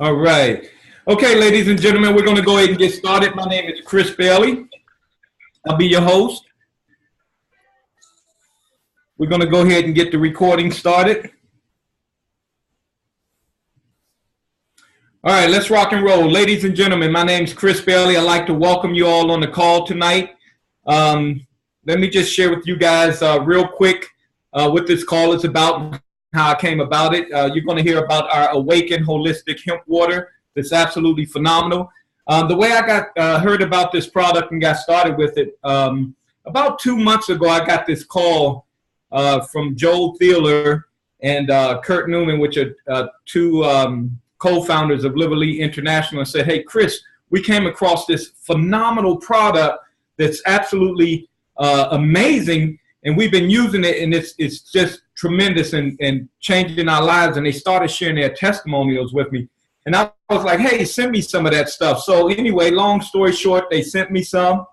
All right. Okay, ladies and gentlemen, we're going to go ahead and get started. My name is Chris Bailey. I'll be your host. We're going to go ahead and get the recording started. All right, let's rock and roll. Ladies and gentlemen, my name is Chris Bailey. I'd like to welcome you all on the call tonight. Let me just share with you guys real quick what this call is about, how I came about it. You're going to hear about our Awaken holistic hemp water. That's absolutely phenomenal. The way I got heard about this product and got started with it, about 2 months ago, I got this call from Joel Thieler and Kurt Newman, which are two co-founders of Live Elite International, and said, hey, Chris, we came across this phenomenal product that's absolutely amazing, and we've been using it, and it's just tremendous and changing our lives. And they started sharing their testimonials with me. And I was like, hey, send me some of that stuff. So anyway, long story short, they sent me some,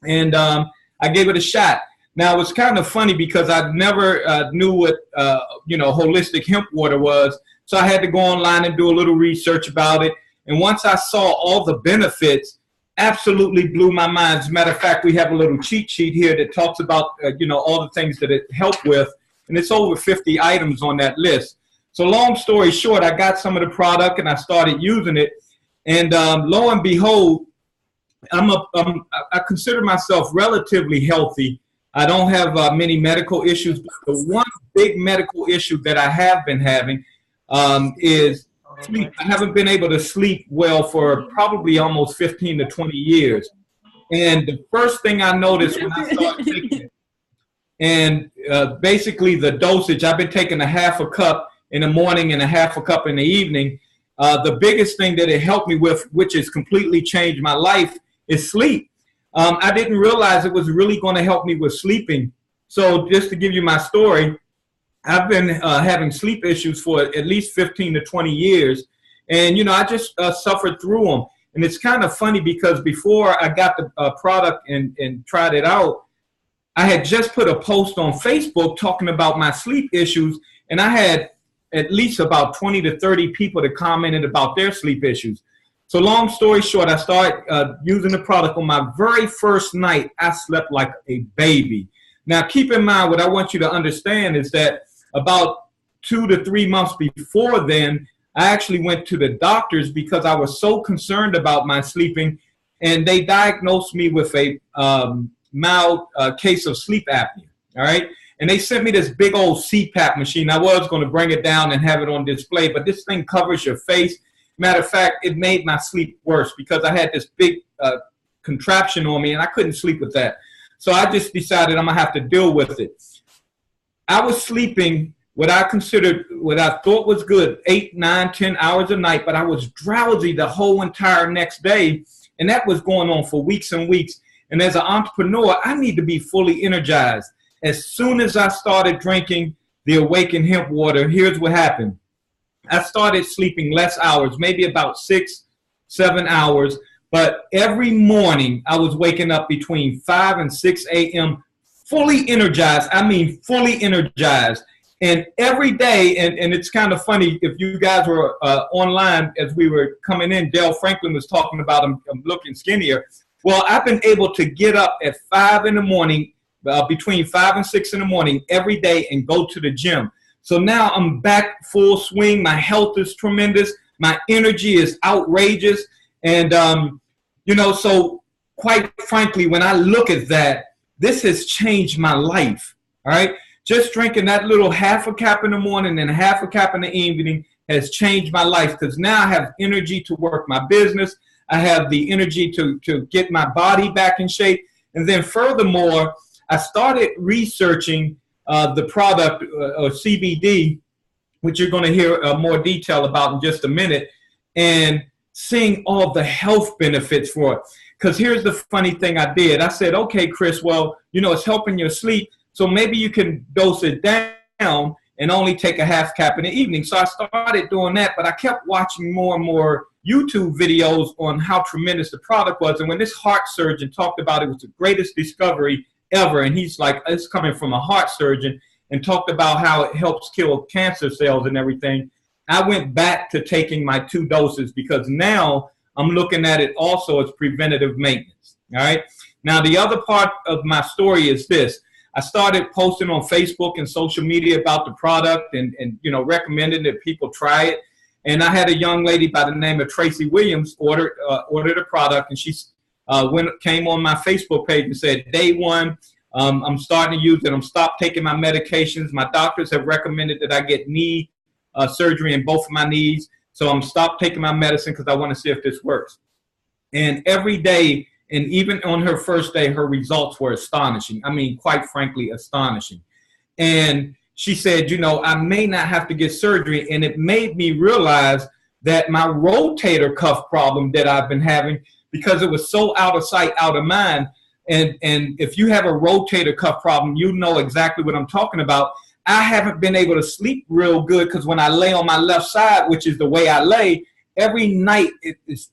and I gave it a shot. Now, it's kind of funny because I never knew what, holistic hemp water was. So I had to go online and do a little research about it. And once I saw all the benefits, absolutely blew my mind. As a matter of fact, we have a little cheat sheet here that talks about, all the things that it helped with. And it's over 50 items on that list. So long story short, I got some of the product and I started using it. And lo and behold, I consider myself relatively healthy. I don't have many medical issues. But the one big medical issue that I have been having is sleep. I haven't been able to sleep well for probably almost 15 to 20 years. And the first thing I noticed when I started taking it, and basically the dosage, I've been taking a half a cup in the morning and a half a cup in the evening. The biggest thing that it helped me with, which has completely changed my life, is sleep. I didn't realize it was really going to help me with sleeping. So just to give you my story, I've been having sleep issues for at least 15 to 20 years. And, I just suffered through them. And it's kind of funny because before I got the product and tried it out, I had just put a post on Facebook talking about my sleep issues. And I had at least about 20 to 30 people that commented about their sleep issues. So long story short, I started using the product. On my very first night, I slept like a baby. Now, keep in mind, what I want you to understand is that about 2 to 3 months before then, I actually went to the doctors because I was so concerned about my sleeping, and they diagnosed me with a mild case of sleep apnea, all right? And they sent me this big old CPAP machine. I was going to bring it down and have it on display, but this thing covers your face. Matter of fact, it made my sleep worse because I had this big contraption on me, and I couldn't sleep with that. So I just decided I'm going to have to deal with it. I was sleeping what I thought was good, 8, 9, 10 hours a night, but I was drowsy the whole entire next day, and that was going on for weeks and weeks. And as an entrepreneur, I need to be fully energized. As soon as I started drinking the Awaken hemp water, here's what happened. I started sleeping less hours, maybe about 6, 7 hours, but every morning I was waking up between 5 and 6 a.m. fully energized. I mean, fully energized. And every day, and it's kind of funny, if you guys were online as we were coming in, Dale Franklin was talking about I'm looking skinnier. Well, I've been able to get up at 5 in the morning, between 5 and 6 in the morning every day and go to the gym. So now I'm back full swing. My health is tremendous. My energy is outrageous. And, so quite frankly, when I look at that, this has changed my life, all right? Just drinking that little half a cap in the morning and half a cap in the evening has changed my life because now I have energy to work my business. I have the energy to get my body back in shape. And then furthermore, I started researching the product, CBD, which you're going to hear more detail about in just a minute, and seeing all the health benefits for it. Because here's the funny thing I did. I said, okay, Chris, well, it's helping your sleep, so maybe you can dose it down and only take a half cap in the evening. So I started doing that, but I kept watching more and more YouTube videos on how tremendous the product was. And when this heart surgeon talked about it was the greatest discovery ever, and he's like, it's coming from a heart surgeon, and talked about how it helps kill cancer cells and everything. I went back to taking my 2 doses because now I'm looking at it also as preventative maintenance. All right. Now, the other part of my story is this. I started posting on Facebook and social media about the product and recommending that people try it. And I had a young lady by the name of Tracy Williams ordered a product, and she came on my Facebook page and said, day one, I'm starting to use it. I'm stopped taking my medications. My doctors have recommended that I get knee surgery in both of my knees. So I'm stopped taking my medicine because I want to see if this works. And every day, and even on her first day, her results were astonishing. I mean, quite frankly, astonishing. And she said, I may not have to get surgery. And it made me realize that my rotator cuff problem that I've been having, because it was so out of sight, out of mind. And if you have a rotator cuff problem, you know exactly what I'm talking about. I haven't been able to sleep real good because when I lay on my left side, which is the way I lay, every night it's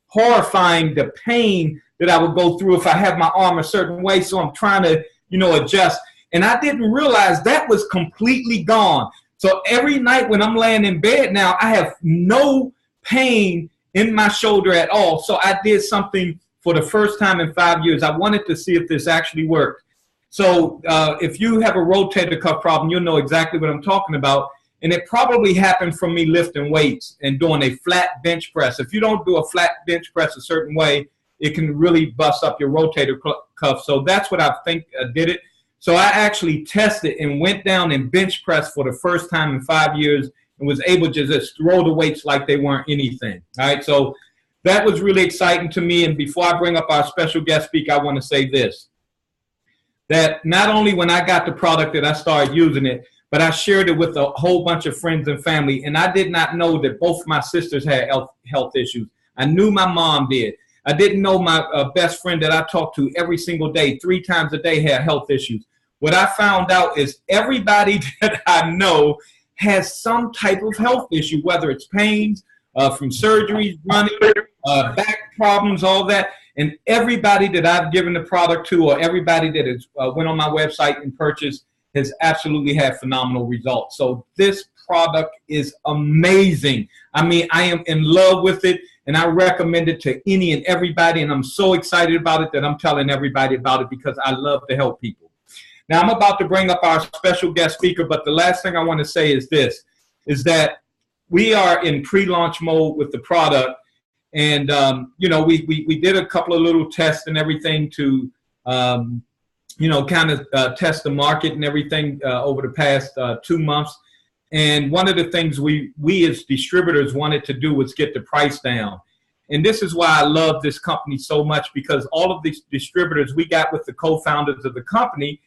horrifying, the pain that I would go through if I have my arm a certain way. So I'm trying to, adjust. And I didn't realize that was completely gone. So every night when I'm laying in bed now, I have no pain in my shoulder at all. So I did something for the first time in 5 years. I wanted to see if this actually worked. So if you have a rotator cuff problem, you'll know exactly what I'm talking about. And it probably happened from me lifting weights and doing a flat bench press. If you don't do a flat bench press a certain way, it can really bust up your rotator cuff. So that's what I think did it. So I actually tested and went down and bench pressed for the first time in 5 years and was able to just throw the weights like they weren't anything. All right, so that was really exciting to me. And before I bring up our special guest speaker, I want to say this, that not only when I got the product that I started using it, but I shared it with a whole bunch of friends and family. And I did not know that both my sisters had health issues. I knew my mom did. I didn't know my best friend that I talked to every single day, 3 times a day, had health issues. What I found out is everybody that I know has some type of health issue, whether it's pains from surgeries, running, back problems, all that. And everybody that I've given the product to, or everybody that has went on my website and purchased, has absolutely had phenomenal results. So this product is amazing. I mean, I am in love with it, and I recommend it to any and everybody. And I'm so excited about it that I'm telling everybody about it because I love to help people. Now, I'm about to bring up our special guest speaker, but the last thing I want to say is this, is that we are in pre-launch mode with the product. And, we did a couple of little tests and everything to, kind of test the market and everything over the past 2 months. And one of the things we as distributors wanted to do was get the price down. And this is why I love this company so much, because all of these distributors, we got with the co-founders of the company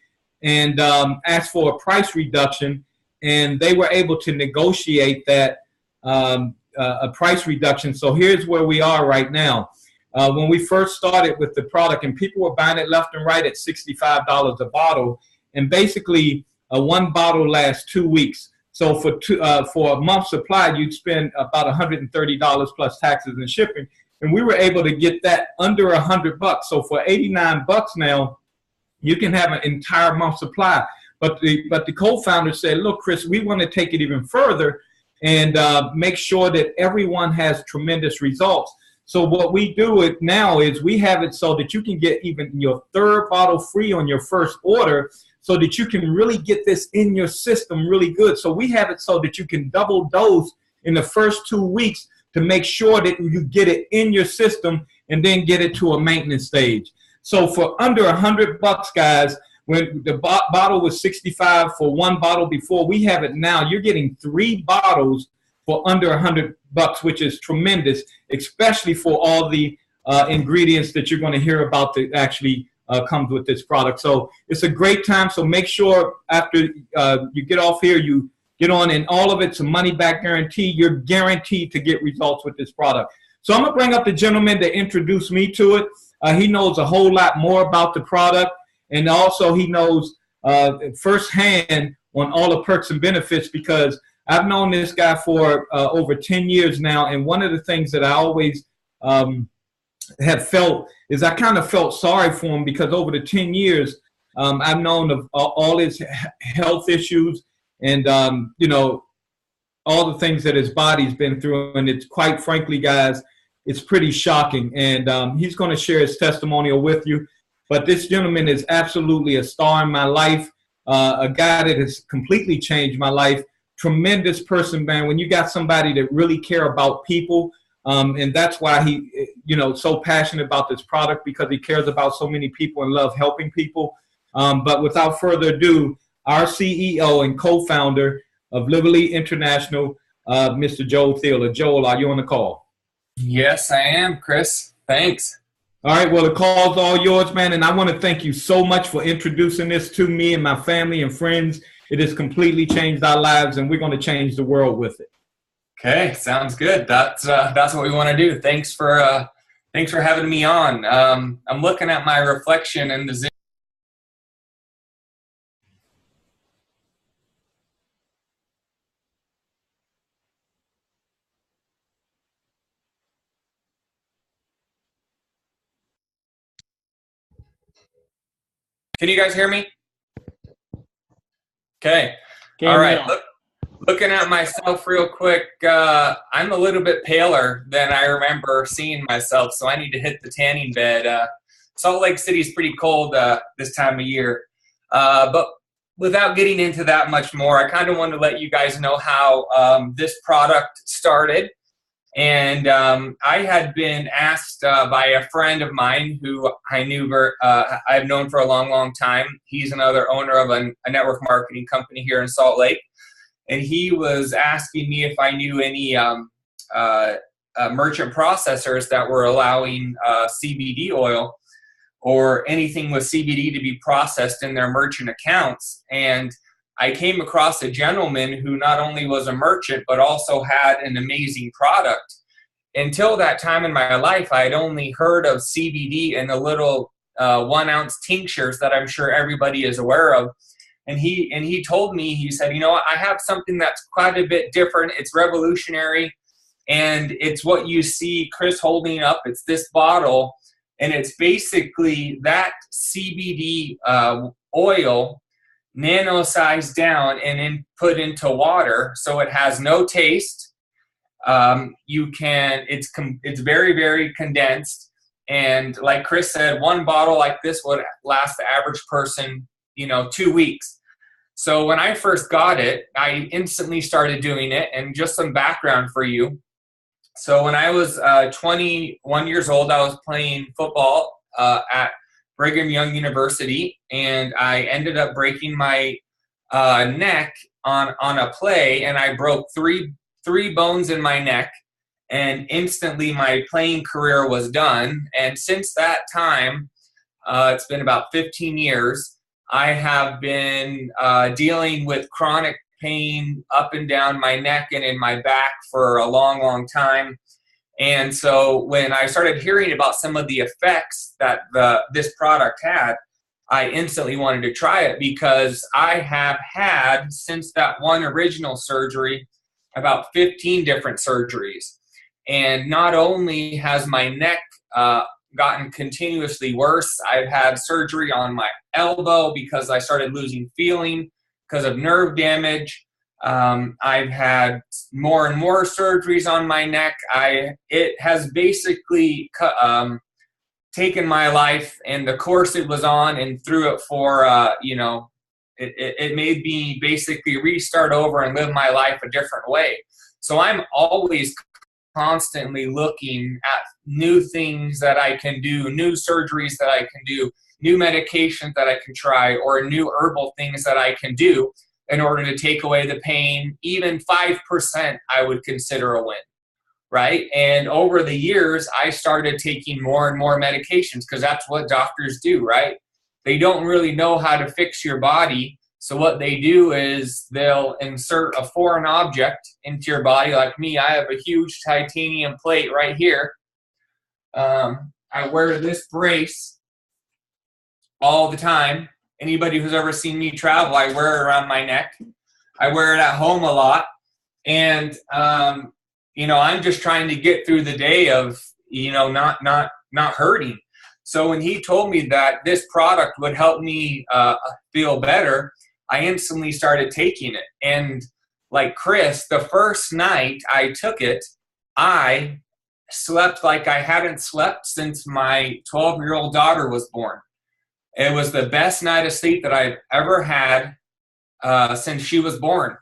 and asked for a price reduction, and they were able to negotiate that a price reduction. So here's where we are right now. When we first started with the product, and people were buying it left and right at $65 a bottle, and basically one bottle lasts 2 weeks. So for a month's supply, you'd spend about $130 plus taxes and shipping, and we were able to get that under $100. So for $89 now, you can have an entire month's supply. But the co-founder said, look, Chris, we want to take it even further and make sure that everyone has tremendous results. So what we do now is we have it so that you can get even your 3rd bottle free on your first order, so that you can really get this in your system really good. So we have it so that you can double dose in the first 2 weeks to make sure that you get it in your system and then get it to a maintenance stage. So for under $100, guys, when the bottle was $65 for one bottle before, we have it now. You're getting 3 bottles for under $100, which is tremendous, especially for all the ingredients that you're going to hear about that actually comes with this product. So it's a great time. So make sure after you get off here, you get on, and all of it's a money back guarantee. You're guaranteed to get results with this product. So I'm going to bring up the gentleman that introduced me to it. He knows a whole lot more about the product, and also he knows firsthand on all the perks and benefits, because I've known this guy for over 10 years now, and one of the things that I always have felt is I kind of felt sorry for him, because over the 10 years I've known of all his health issues, and all the things that his body's been through. And it's quite frankly, guys, it's pretty shocking. And he's going to share his testimonial with you. But this gentleman is absolutely a star in my life, a guy that has completely changed my life. Tremendous person, man. When you got somebody that really care about people, and that's why he, so passionate about this product, because he cares about so many people and love helping people. But without further ado, our CEO and co-founder of Liberty International, Mr. Joel Thieler. Joel, are you on the call? Yes, I am, Chris. Thanks. All right, well, the call's all yours, man, and I want to thank you so much for introducing this to me and my family and friends. It has completely changed our lives, and we're going to change the world with it. Okay, sounds good. That's what we want to do. Thanks for having me on. I'm looking at my reflection in the Zoom. Can you guys hear me? Okay. All right. Looking at myself real quick, I'm a little bit paler than I remember seeing myself, so I need to hit the tanning bed. Salt Lake City's pretty cold this time of year. But without getting into that much more, I kind of want to let you guys know how this product started. And I had been asked by a friend of mine who I've known for a long, long time. He's another owner of a network marketing company here in Salt Lake. And he was asking me if I knew any merchant processors that were allowing CBD oil or anything with CBD to be processed in their merchant accounts. And I came across a gentleman who not only was a merchant, but also had an amazing product. Until that time in my life, I had only heard of CBD in the little 1 ounce tinctures that I'm sure everybody is aware of. And he told me, he said, I have something that's quite a bit different. It's revolutionary. And it's what you see Chris holding up. It's this bottle. And it's basically that CBD oil nano-sized down and then put into water, so it has no taste. It's very, very condensed, and like Chris said, one bottle like this would last the average person 2 weeks. So when I first got it, I instantly started doing it. And just some background for you, so when I was 21 years old, I was playing football at Brigham Young University, and I ended up breaking my neck on a play, and I broke three bones in my neck, and instantly my playing career was done. And since that time, it's been about 15 years, I have been dealing with chronic pain up and down my neck and in my back for a long, long time. And so when I started hearing about some of the effects that this product had, I instantly wanted to try it, because I have had, since that one original surgery, about 15 different surgeries. And not only has my neck gotten continuously worse, I've had surgery on my elbow because I started losing feeling because of nerve damage. I've had more and more surgeries on my neck. It has basically taken my life and the course it was on and threw it for, it made me basically restart over and live my life a different way. So I'm always constantly looking at new things that I can do, new surgeries that I can do, new medications that I can try, or new herbal things that I can do in order to take away the pain. Even 5% I would consider a win, right? And over the years, I started taking more and more medications, because that's what doctors do, right? They don't really know how to fix your body. So what they do is they'll insert a foreign object into your body. Like me, I have a huge titanium plate right here. I wear this brace all the time. Anybody who's ever seen me travel, I wear it around my neck. I wear it at home a lot. And, I'm just trying to get through the day of, not hurting. So when he told me that this product would help me feel better, I instantly started taking it. And like Chris, the first night I took it, I slept like I hadn't slept since my 12-year-old daughter was born. It was the best night of sleep that I've ever had since she was born.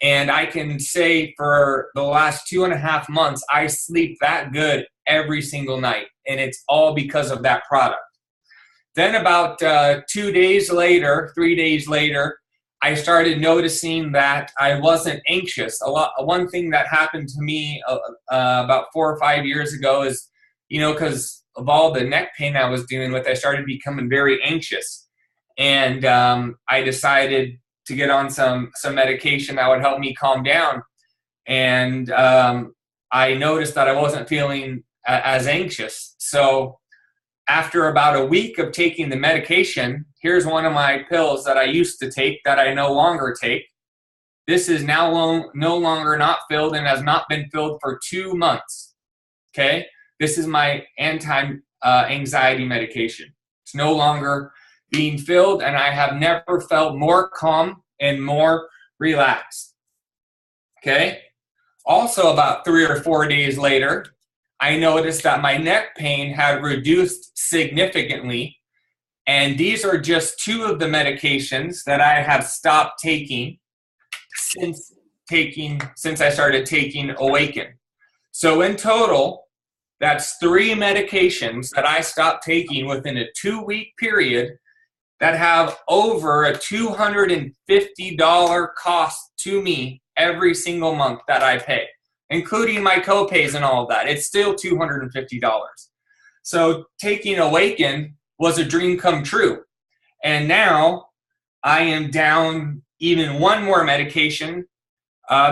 And I can say for the last 2.5 months, I sleep that good every single night. And it's all because of that product. Then about 2 days later, 3 days later, I started noticing that I wasn't anxious. One thing that happened to me about 4 or 5 years ago is, because of all the neck pain I was dealing with, I started becoming very anxious. And I decided to get on some medication that would help me calm down. And I noticed that I wasn't feeling as anxious. So after about a week of taking the medication, here's one of my pills that I used to take that I no longer take. This is now no longer not filled and has not been filled for 2 months. Okay? This is my anti-anxiety medication. It's no longer being filled, and I have never felt more calm and more relaxed. Okay? Also, about 3 or 4 days later, I noticed that my neck pain had reduced significantly. And these are just 2 of the medications that I have stopped taking since I started taking Awaken. So in total, that's 3 medications that I stopped taking within a 2-week period that have over a $250 cost to me every single month that I pay, including my copays and all of that. It's still $250. So taking Awaken was a dream come true. And now I am down even 1 more medication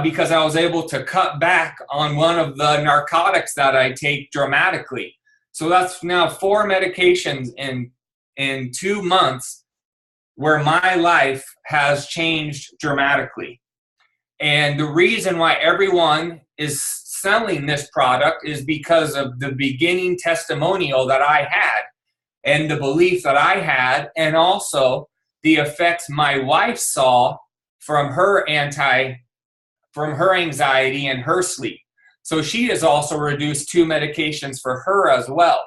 because I was able to cut back on one of the narcotics that I take dramatically. So that's now 4 medications in 2 months where my life has changed dramatically. And the reason why everyone is selling this product is because of the beginning testimonial that I had and the belief that I had, and also the effects my wife saw from her anxiety and her sleep. So she has also reduced 2 medications for her as well.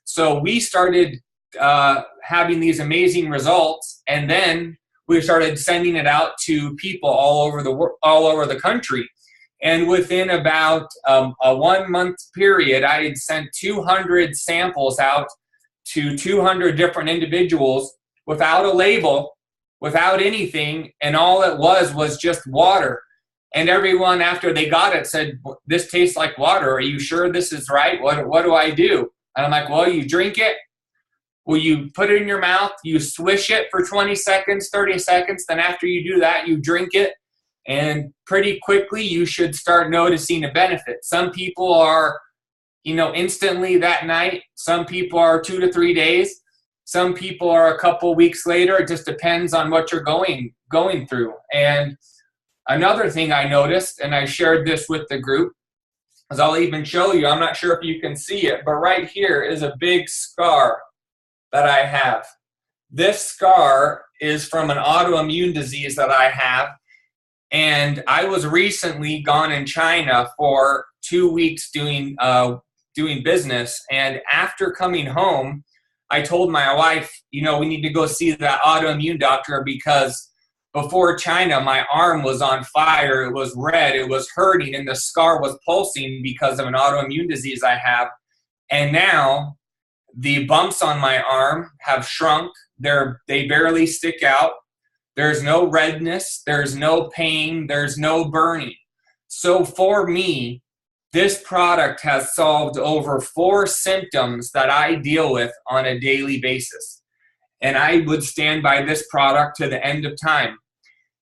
So we started having these amazing results, and then we started sending it out to people all over the country. And within about a 1-month period, I had sent 200 samples out to 200 different individuals without a label, without anything, and all it was just water. And everyone, after they got it, said, "This tastes like water. Are you sure this is right? What do I do?" And I'm like, "Well, you drink it. Well, you put it in your mouth, you swish it for 20 seconds, 30 seconds. Then after you do that, you drink it. And pretty quickly, you should start noticing a benefit." Some people are, instantly that night. Some people are 2 to 3 days. Some people are a couple weeks later. It just depends on what you're going through. And another thing I noticed, and I shared this with the group, is I'll even show you. I'm not sure if you can see it, but right here is a big scar that I have. This scar is from an autoimmune disease that I have. And I was recently gone in China for 2 weeks doing business. And after coming home, I told my wife, we need to go see that autoimmune doctor, because before China, my arm was on fire. It was red. It was hurting. And the scar was pulsing because of an autoimmune disease I have. And now the bumps on my arm have shrunk. They barely stick out. There's no redness. There's no pain. There's no burning. So for me, this product has solved over 4 symptoms that I deal with on a daily basis. And I would stand by this product to the end of time.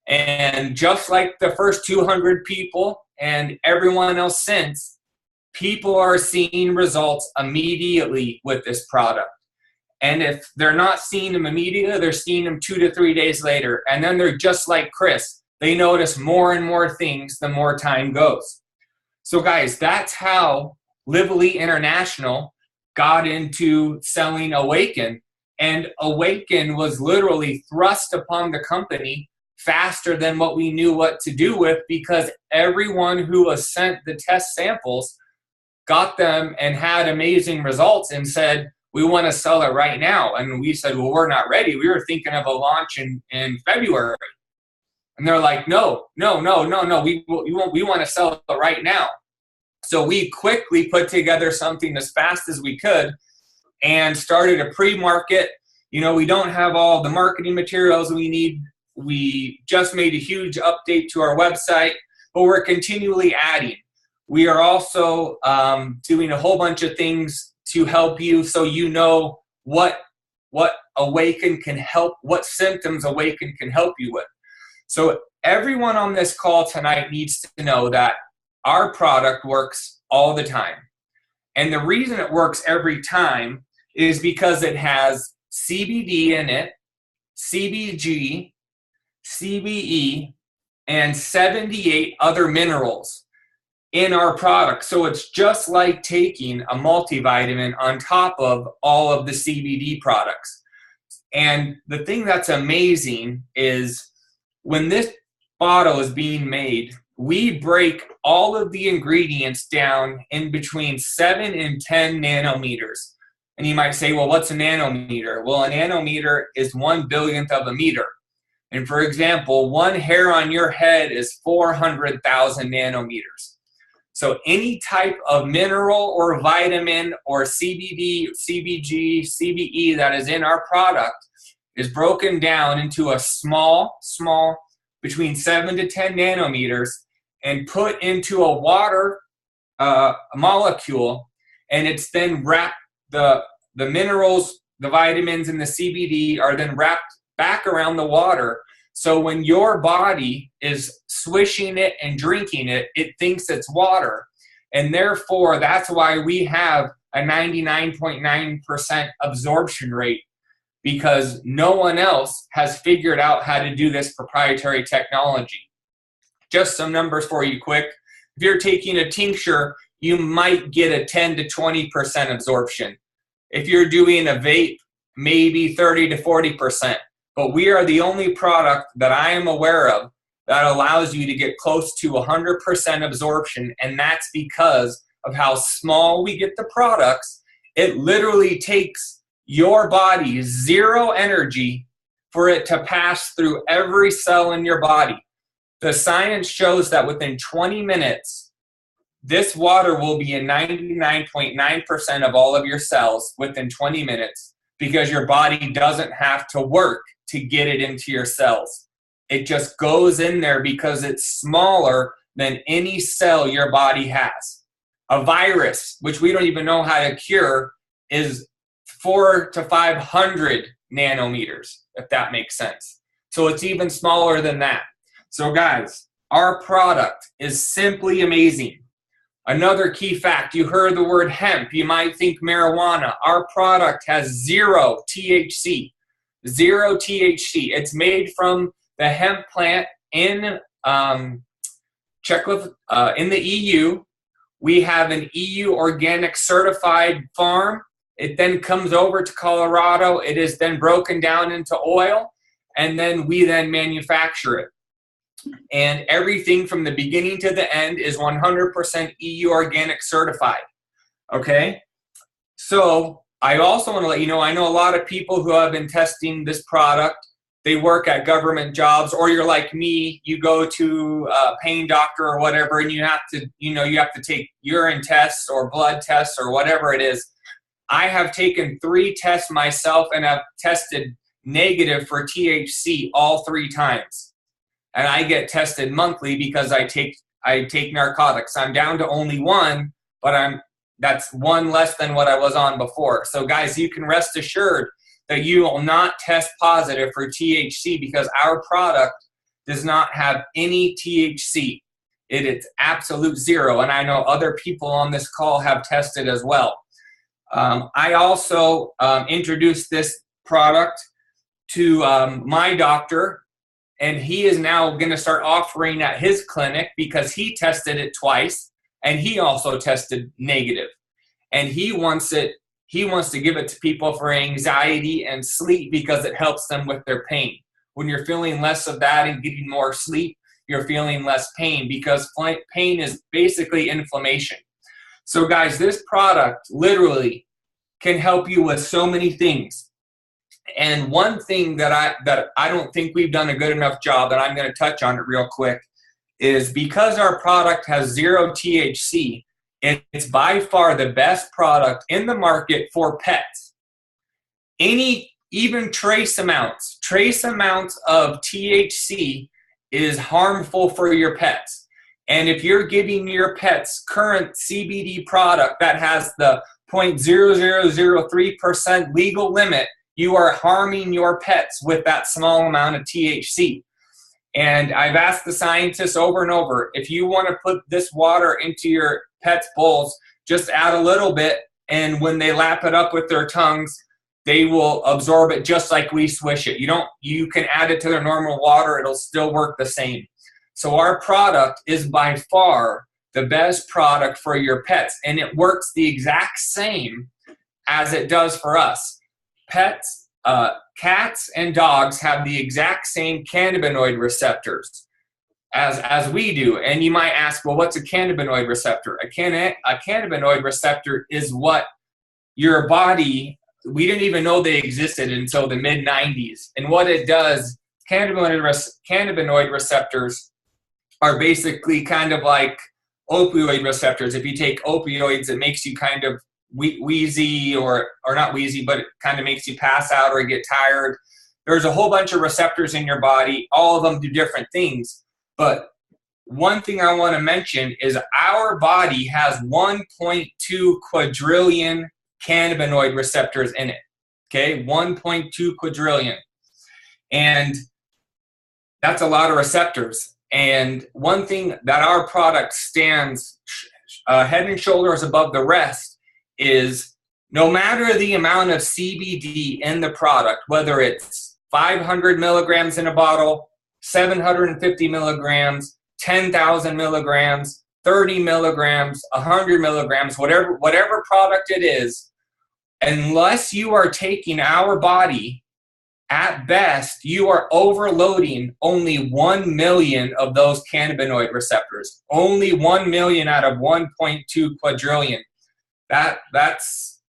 And just like the first 200 people and everyone else since, people are seeing results immediately with this product. And if they're not seeing them immediately, they're seeing them 2 to 3 days later. And then they're just like Chris. They notice more and more things the more time goes. So guys, that's how Lively International got into selling Awaken. And Awaken was literally thrust upon the company faster than what we knew what to do with, because everyone who was sent the test samples got them and had amazing results and said, we want to sell it right now. And we said, well, we're not ready. We were thinking of a launch in February. And they're like, no, we want to sell it right now. So we quickly put together something as fast as we could and started a pre-market. You know, we don't have all the marketing materials we need. We just made a huge update to our website, but we're continually adding. We are also doing a whole bunch of things to help you, so you know what Awaken can help, what symptoms Awaken can help you with. So everyone on this call tonight needs to know that our product works all the time. And the reason it works every time is because it has CBD in it, CBG, CBE, and 78 other minerals in our product. So it's just like taking a multivitamin on top of all of the CBD products. And the thing that's amazing is when this bottle is being made, we break all of the ingredients down in between 7 and 10 nanometers. And you might say, well, what's a nanometer? Well, a nanometer is 1/billionth of a meter. And for example, one hair on your head is 400,000 nanometers. So any type of mineral or vitamin or CBD, CBG, CBE that is in our product is broken down into a small, between 7 to 10 nanometers and put into a water molecule, and it's then wrapped, the minerals, the vitamins, and the CBD are then wrapped back around the water. So when your body is swishing it and drinking it, it thinks it's water. And therefore, that's why we have a 99.9% absorption rate, because no one else has figured out how to do this proprietary technology. Just some numbers for you quick. If you're taking a tincture, you might get a 10 to 20% absorption. If you're doing a vape, maybe 30 to 40%. But we are the only product that I am aware of that allows you to get close to 100% absorption, and that's because of how small we get the products. It literally takes your body 0 energy for it to pass through every cell in your body. The science shows that within 20 minutes, this water will be in 99.9% of all of your cells within 20 minutes, because your body doesn't have to work to get it into your cells. It just goes in there because it's smaller than any cell your body has. A virus, which we don't even know how to cure, is 400 to 500 nanometers, if that makes sense. So it's even smaller than that. So guys, our product is simply amazing. Another key fact, you heard the word hemp, you might think marijuana. Our product has 0 THC. 0 THC. It's made from the hemp plant in in the EU. We have an EU organic certified farm. It then comes over to Colorado. It is then broken down into oil, and then we then manufacture it. And everything from the beginning to the end is 100% EU organic certified. Okay? So I also want to let you know, I know a lot of people who have been testing this product. They work at government jobs, or you're like me, you go to a pain doctor or whatever, and you have to take urine tests or blood tests or whatever it is. I have taken 3 tests myself and have tested negative for THC all 3 times. And I get tested monthly because I take narcotics. I'm down to only 1, but that's 1 less than what I was on before. So guys, you can rest assured that you will not test positive for THC, because our product does not have any THC. It is absolute 0. And I know other people on this call have tested as well. I also introduced this product to my doctor, and he is now going to start offering at his clinic because he tested it twice, and he also tested negative. And he wants to give it to people for anxiety and sleep because it helps them with their pain. When you're feeling less of that and getting more sleep, you're feeling less pain, because pain is basically inflammation. So guys, this product literally can help you with so many things. And one thing that I don't think we've done a good enough job, and I'm going to touch on it real quick, is because our product has 0 THC, it's by far the best product in the market for pets. Even trace amounts of THC is harmful for your pets. And if you're giving your pets current CBD product that has the 0.0003% legal limit, you are harming your pets with that small amount of THC. And I've asked the scientists over and over, if you want to put this water into your pet's bowls, just add a little bit, and when they lap it up with their tongues, they will absorb it just like we swish it. You can add it to their normal water, it'll still work the same. So our product is by far the best product for your pets, and it works the exact same as it does for us. Pets, cats and dogs have the exact same cannabinoid receptors as we do. And you might ask, well, what's a cannabinoid receptor? A cannabinoid receptor is what your body, we didn't even know they existed until the mid-90s. And what it does, cannabinoid receptors are basically kind of like opioid receptors. If you take opioids, it makes you kind of wheezy, or not wheezy, but it kind of makes you pass out or get tired. There's a whole bunch of receptors in your body. All of them do different things. But one thing I want to mention is our body has 1.2 quadrillion cannabinoid receptors in it. Okay, 1.2 quadrillion. And that's a lot of receptors. And one thing that our product stands head and shoulders above the rest is, no matter the amount of CBD in the product, whether it's 500 milligrams in a bottle, 750 milligrams, 10,000 milligrams, 30 milligrams, 100 milligrams, whatever product it is, unless you are taking our body, at best, you are overloading only 1 million of those cannabinoid receptors. Only 1 million out of 1.2 quadrillion. That's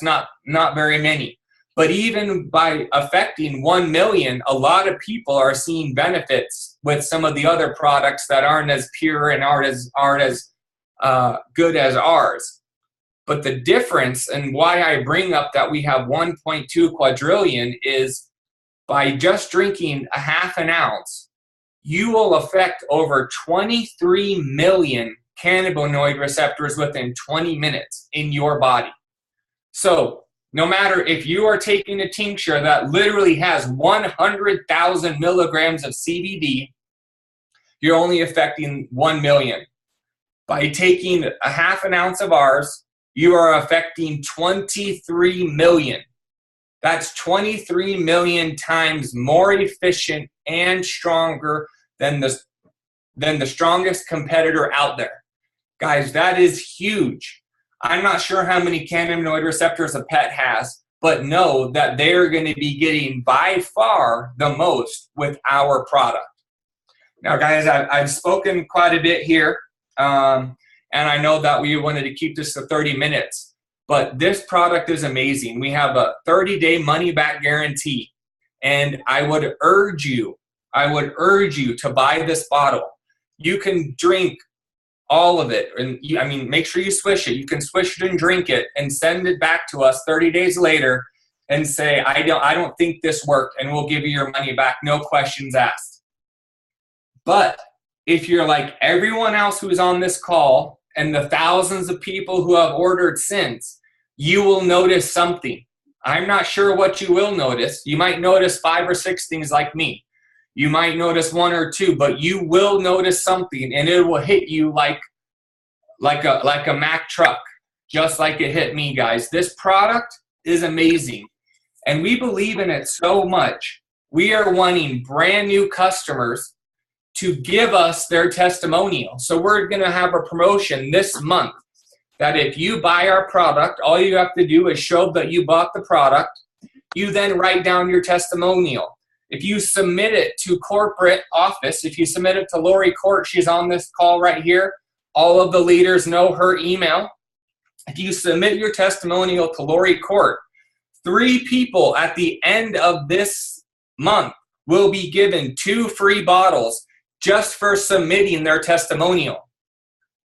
not very many. But even by affecting 1 million, a lot of people are seeing benefits with some of the other products that aren't as pure and aren't as good as ours. But the difference, and why I bring up that we have 1.2 quadrillion, is by just drinking a half an ounce, you will affect over 23 million cannabinoid receptors within 20 minutes in your body. So no matter if you are taking a tincture that literally has 100,000 milligrams of CBD, you're only affecting 1 million. By taking a half an ounce of ours, you are affecting 23 million. That's 23 million times more efficient and stronger than the strongest competitor out there. Guys, that is huge. I'm not sure how many cannabinoid receptors a pet has, but know that they're going to be getting by far the most with our product. Now, guys, I've spoken quite a bit here, and I know that we wanted to keep this to 30 minutes, but this product is amazing. We have a 30-day money-back guarantee, and I would urge you to buy this bottle. You can drink all of it, and make sure you swish it. You can swish it and drink it and send it back to us 30 days later and say, I don't think this worked, and we'll give you your money back, no questions asked. But if you're like everyone else who's on this call and the thousands of people who have ordered since, you will notice something. I'm not sure what you will notice. You might notice 5 or 6 things like me. You might notice 1 or 2, but you will notice something, and it will hit you like a Mack truck, just like it hit me, guys. This product is amazing, and we believe in it so much. We are wanting brand new customers to give us their testimonial. So we're going to have a promotion this month that if you buy our product, all you have to do is show that you bought the product. You then write down your testimonial. If you submit it to corporate office, if you submit it to Lori Court, she's on this call right here. All of the leaders know her email. If you submit your testimonial to Lori Court, 3 people at the end of this month will be given 2 free bottles just for submitting their testimonial.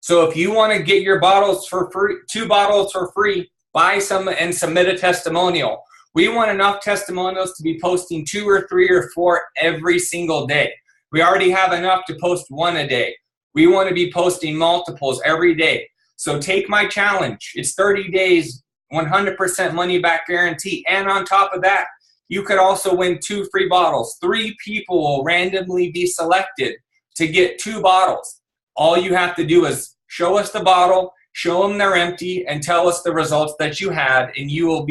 So if you want to get your bottles for free, 2 bottles for free, buy some and submit a testimonial. We want enough testimonials to be posting 2 or 3 or 4 every single day. We already have enough to post 1 a day. We want to be posting multiples every day. So take my challenge. It's 30 days, 100% money back guarantee. And on top of that, you could also win 2 free bottles. 3 people will randomly be selected to get 2 bottles. All you have to do is show us the bottle, show them they're empty, and tell us the results that you had, and you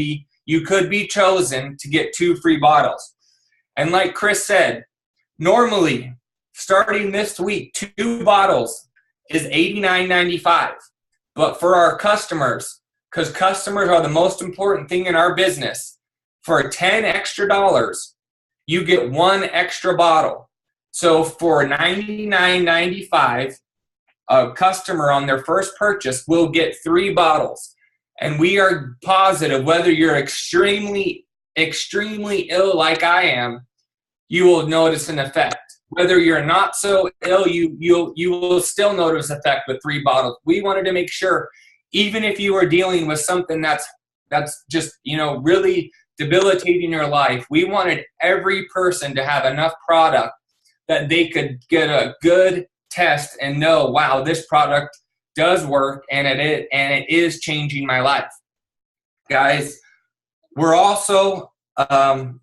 could be chosen to get 2 free bottles. And like Chris said, normally, starting this week, 2 bottles is $89.95. But for our customers, because customers are the most important thing in our business, for $10 extra, you get 1 extra bottle. So for $99.95, a customer on their first purchase will get 3 bottles. And we are positive, whether you're extremely, extremely ill like I am, you will notice an effect. Whether you're not so ill, you will still notice effect with 3 bottles. We wanted to make sure, even if you are dealing with something that's just, really debilitating your life, we wanted every person to have enough product that they could get a good test and know, wow, this product does work and it is changing my life. Guys, we're also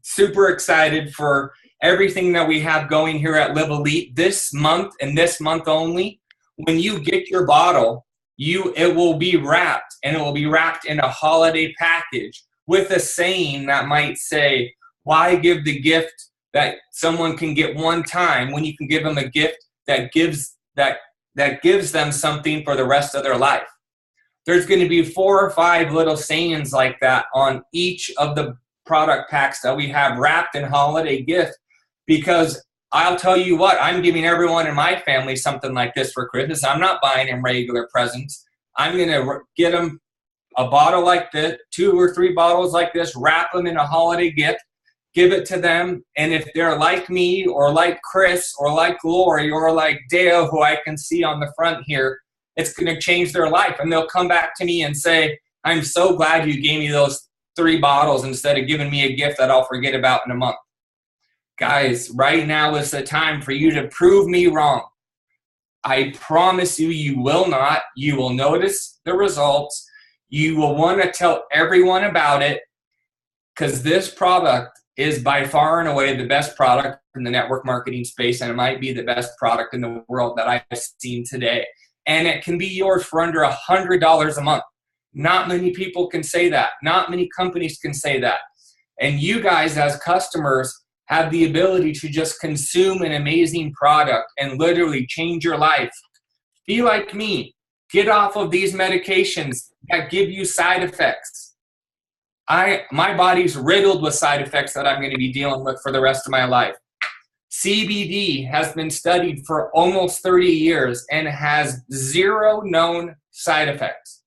super excited for everything that we have going here at Live Elite this month and this month only. When you get your bottle, it will be wrapped, and it will be wrapped in a holiday package with a saying that might say, why give the gift that someone can get one time when you can give them a gift that gives them something for the rest of their life? There's going to be 4 or 5 little sayings like that on each of the product packs that we have wrapped in holiday gift, because I'll tell you what, I'm giving everyone in my family something like this for Christmas. I'm not buying them regular presents. I'm going to get them a bottle like this, 2 or 3 bottles like this, wrap them in a holiday gift, give it to them. And if they're like me or like Chris or like Lori or like Dale, who I can see on the front here, it's going to change their life. And they'll come back to me and say, I'm so glad you gave me those 3 bottles instead of giving me a gift that I'll forget about in a month. Guys, right now is the time for you to prove me wrong. I promise you, you will not. You will notice the results. You will want to tell everyone about it, because this product is by far and away the best product in the network marketing space, and it might be the best product in the world that I've seen today. And it can be yours for under $100 a month. Not many people can say that. Not many companies can say that. And you guys as customers have the ability to just consume an amazing product and literally change your life. Be like me. Get off of these medications that give you side effects. My body's riddled with side effects that I'm going to be dealing with for the rest of my life. CBD has been studied for almost 30 years and has 0 known side effects.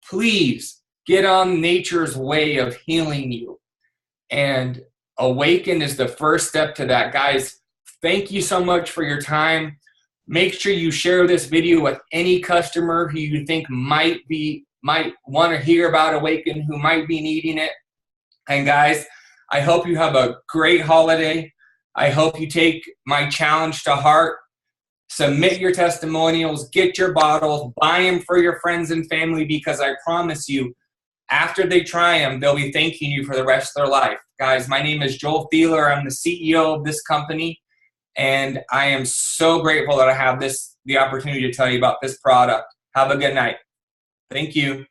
Please get on nature's way of healing you. And Awaken is the first step to that. Guys, thank you so much for your time. Make sure you share this video with any customer who you think might want to hear about Awaken, who might be needing it. And guys, I hope you have a great holiday. I hope you take my challenge to heart. Submit your testimonials, get your bottles, buy them for your friends and family, because I promise you, after they try them, they'll be thanking you for the rest of their life. Guys, my name is Joel Thieler. I'm the CEO of this company, and I am so grateful that I have the opportunity to tell you about this product. Have a good night. Thank you.